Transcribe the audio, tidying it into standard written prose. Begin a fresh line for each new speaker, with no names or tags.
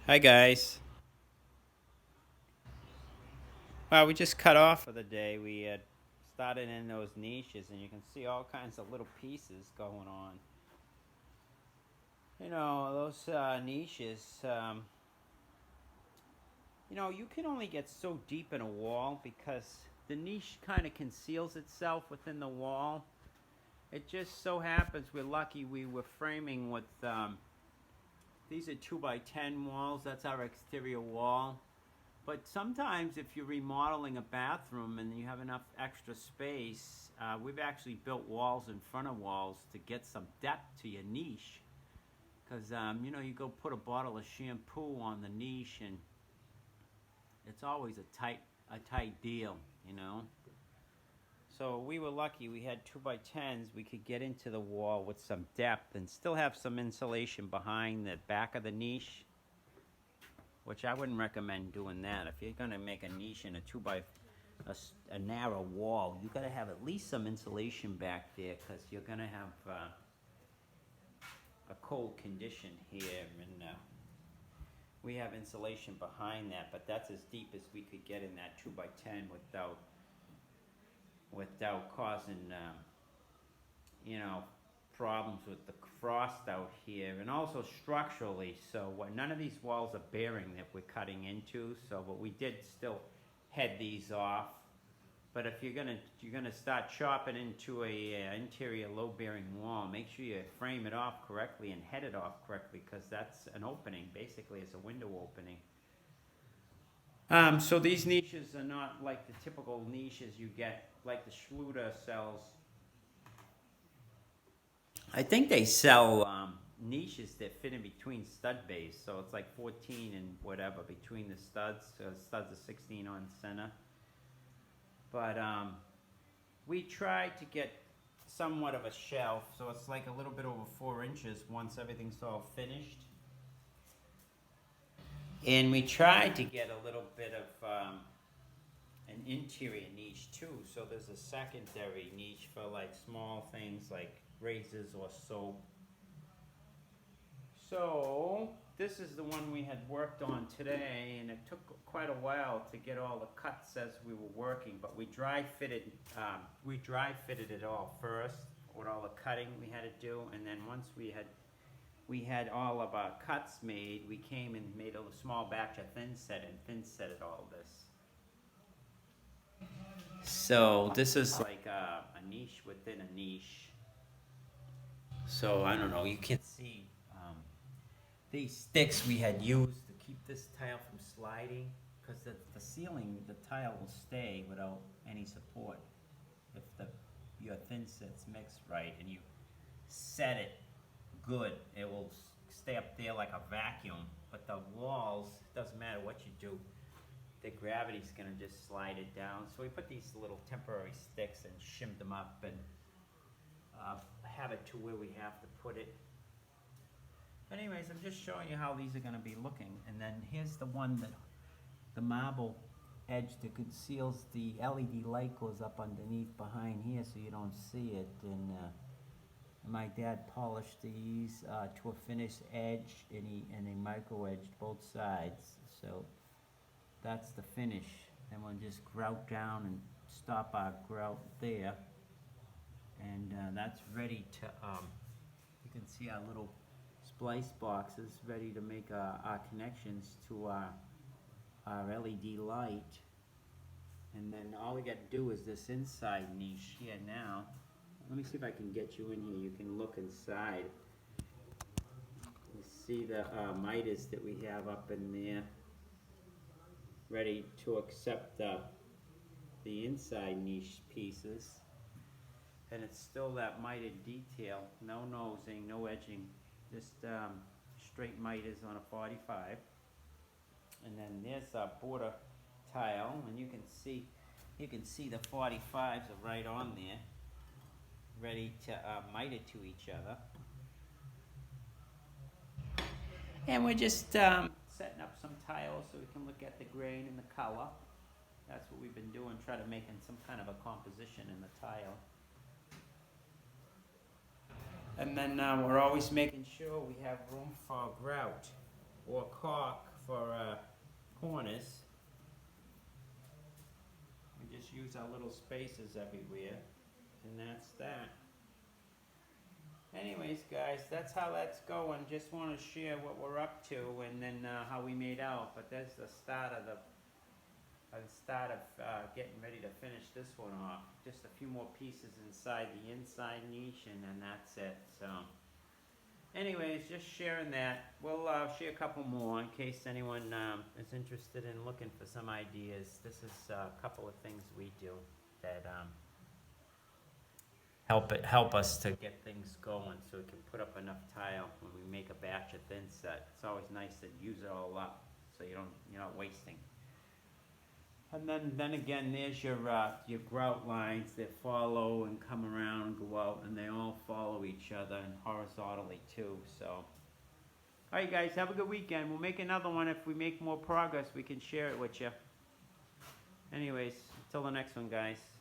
Hi guys. Well, we just cut off for the day. We had started in those niches, and you can see all kinds of little pieces going on. Those niches. You can only get so deep in a wall because the niche kind of conceals itself within the wall. It just so happens we're lucky we were framing with. These are 2 by 10 walls. That's our exterior wall. But sometimes, if you're remodeling a bathroom and you have enough extra space, we've actually built walls in front of walls to get some depth to your niche. Because you go put a bottle of shampoo on the niche, and it's always a tight deal, you know. So we were lucky. We had 2 by 10s. We could get into the wall with some depth and still have some insulation behind the back of the niche, which I wouldn't recommend doing that. If you're going to make a niche in a 2 by a narrow wall, you got to have at least some insulation back there because you're going to have a cold condition here, and we have insulation behind that, but that's as deep as we could get in that 2 by 10 without causing you know problems with the frost out here, and also structurally. So none of these walls are bearing that we're cutting into. So, but we did still head these off. But if you're gonna start chopping into a interior load-bearing wall, make sure you frame it off correctly and head it off correctly, because that's an opening. Basically, it's a window opening. So these niches are not like the typical niches you get, like the Schluter sells. I think they sell niches that fit in between stud bays, so it's like 14 and whatever between the studs. Studs are 16 on center. But we tried to get somewhat of a shelf, so it's like a little bit over 4 inches once everything's all finished. And we tried to get a little bit of an interior niche too. So there's a secondary niche for like small things like razors or soap. So this is the one we had worked on today, and it took quite a while to get all the cuts as we were working. But we dry fitted it all first with all the cutting we had to do, and then once we had all of our cuts made, we came and made a small batch of thin set and thin setted all this. So this is like a niche within a niche. So I don't know. You can see these sticks we had used to keep this tile from sliding, because the ceiling, the tile will stay without any support if your thin set's mixed right and you set it good. It will stay up there like a vacuum. But the walls, doesn't matter what you do, the gravity's gonna just slide it down. So we put these little temporary sticks and shimmed them up and have it to where we have to put it. But anyways, I'm just showing you how these are gonna be looking. And then here's the one that the marble edge that conceals the LED light goes up underneath behind here so you don't see it. And my dad polished these to a finished edge, and he micro edged both sides. So that's the finish. Then we'll just grout down and stop our grout there. And that's ready to, you can see our little splice boxes ready to make our connections to our LED light. And then all we got to do is this inside niche here now. Let me see if I can get you in here. You can look inside. You see the miters that we have up in there, ready to accept the inside niche pieces. And it's still that mitered detail. No nosing, no edging. Just straight miters on a 45. And then there's our border tile, and you can see the 45s are right on there, ready to miter to each other. And we're just setting up some tiles so we can look at the grain and the color. That's what we've been doing, try to make some kind of a composition in the tile. And then we're always making sure we have room for grout or caulk for corners. We just use our little spaces everywhere, and that's that. Anyways, guys, that's how that's going. Just want to share what we're up to, and then how we made out. But that's the start of getting ready to finish this one off. Just a few more pieces inside the inside niche, and then that's it. So, anyways, just sharing that. We'll share a couple more in case anyone is interested in looking for some ideas. This is a couple of things we do that help us to get things going, so we can put up enough tile when we make a batch of thin set. It's always nice to use it all up, so you're not wasting. And then again, there's your grout lines that follow and come around and go out, and they all follow each other and horizontally too. So, all right, guys, have a good weekend. We'll make another one. If we make more progress, we can share it with you. Anyways, until the next one, guys.